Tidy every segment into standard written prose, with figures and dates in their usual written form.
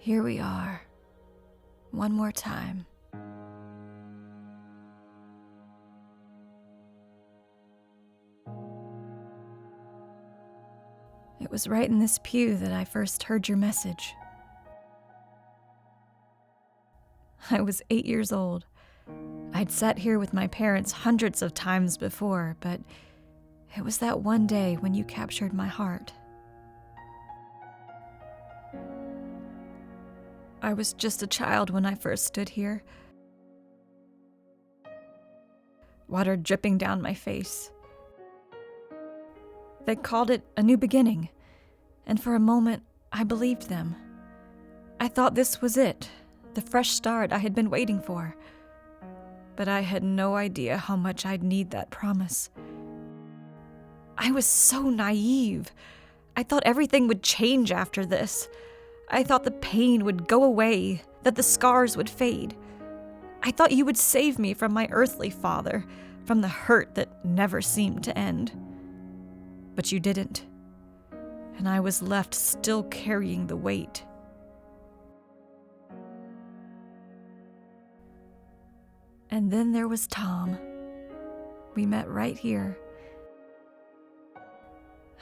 Here we are, one more time. It was right in this pew that I first heard your message. I was 8 years old. I'd sat here with my parents hundreds of times before, but it was that one day when you captured my heart. I was just a child when I first stood here. Water dripping down my face. They called it a new beginning, and for a moment, I believed them. I thought this was it, the fresh start I had been waiting for. But I had no idea how much I'd need that promise. I was so naive. I thought everything would change after this. I thought the pain would go away, that the scars would fade. I thought you would save me from my earthly father, from the hurt that never seemed to end. But you didn't, and I was left still carrying the weight. And then there was Tom. We met right here.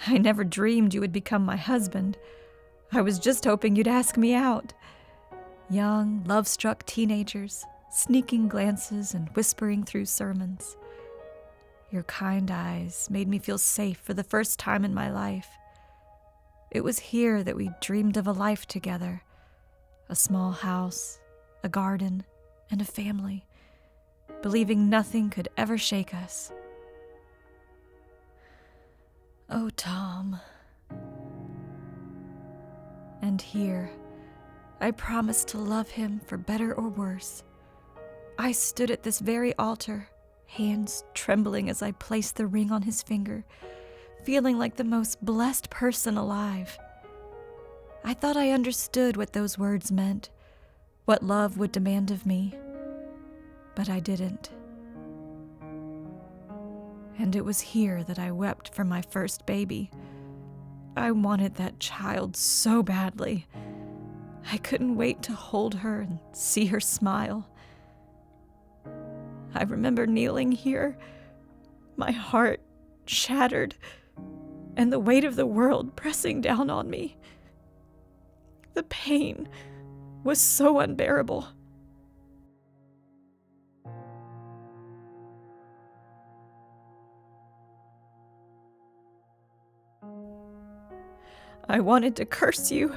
I never dreamed you would become my husband. I was just hoping you'd ask me out. Young, love-struck teenagers, sneaking glances and whispering through sermons. Your kind eyes made me feel safe for the first time in my life. It was here that we dreamed of a life together. A small house, a garden, and a family, believing nothing could ever shake us. Oh, Tom. And here, I promised to love him for better or worse. I stood at this very altar, hands trembling as I placed the ring on his finger, feeling like the most blessed person alive. I thought I understood what those words meant, what love would demand of me, but I didn't. And it was here that I wept for my first baby. I wanted that child so badly. I couldn't wait to hold her and see her smile. I remember kneeling here, my heart shattered, and the weight of the world pressing down on me. The pain was so unbearable. I wanted to curse you,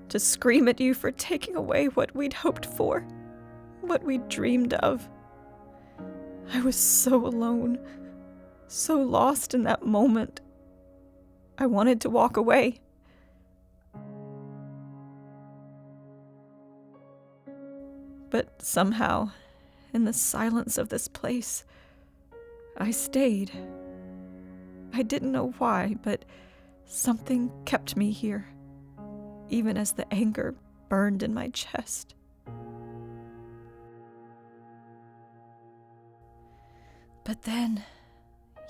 to scream at you for taking away what we'd hoped for, what we'd dreamed of. I was so alone, so lost in that moment. I wanted to walk away. But somehow, in the silence of this place, I stayed. I didn't know why, but something kept me here, even as the anger burned in my chest. But then,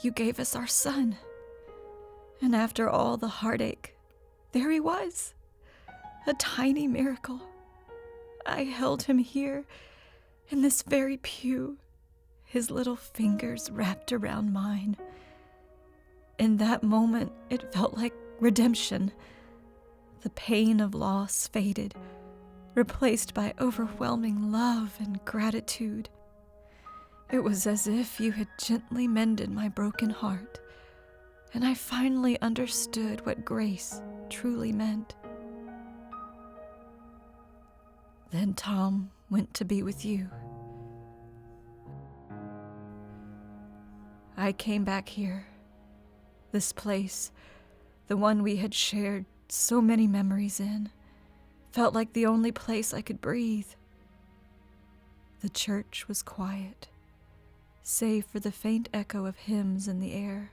you gave us our son. And after all the heartache, there he was, a tiny miracle. I held him here, in this very pew, his little fingers wrapped around mine. In that moment, it felt like redemption. The pain of loss faded, replaced by overwhelming love and gratitude. It was as if you had gently mended my broken heart, and I finally understood what grace truly meant. Then Tom went to be with you. I came back here. This place, the one we had shared so many memories in, felt like the only place I could breathe. The church was quiet, save for the faint echo of hymns in the air.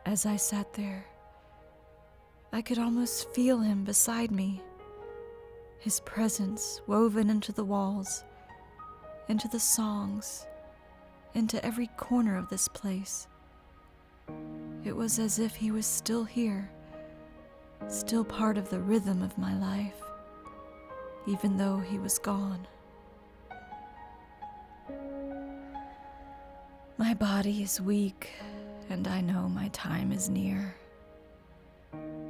As I sat there, I could almost feel him beside me, his presence woven into the walls, into the songs, into every corner of this place. It was as if he was still here, still part of the rhythm of my life, even though he was gone. My body is weak, and I know my time is near.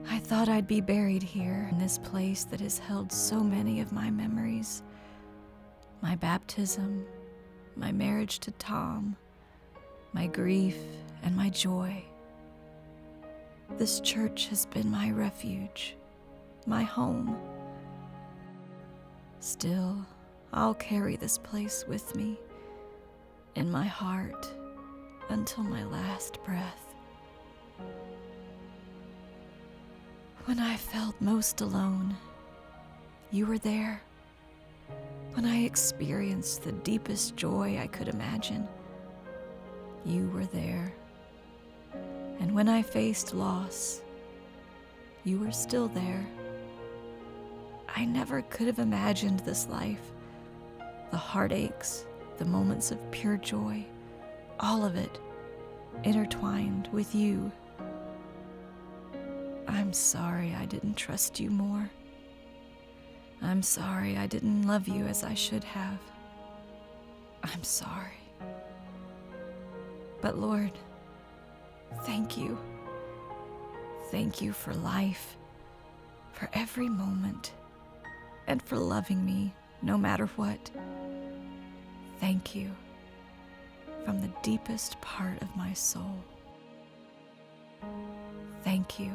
I thought I'd be buried here in this place that has held so many of my memories. My baptism, my marriage to Tom, my grief, and my joy. This church has been my refuge, my home. Still, I'll carry this place with me in my heart until my last breath. When I felt most alone, you were there. When I experienced the deepest joy I could imagine, you were there. And when I faced loss, you were still there. I never could have imagined this life, the heartaches, the moments of pure joy, all of it intertwined with you. I'm sorry I didn't trust you more. I'm sorry I didn't love you as I should have. I'm sorry. But Lord, thank you. Thank you for life, for every moment, and for loving me no matter what. Thank you from the deepest part of my soul. Thank you.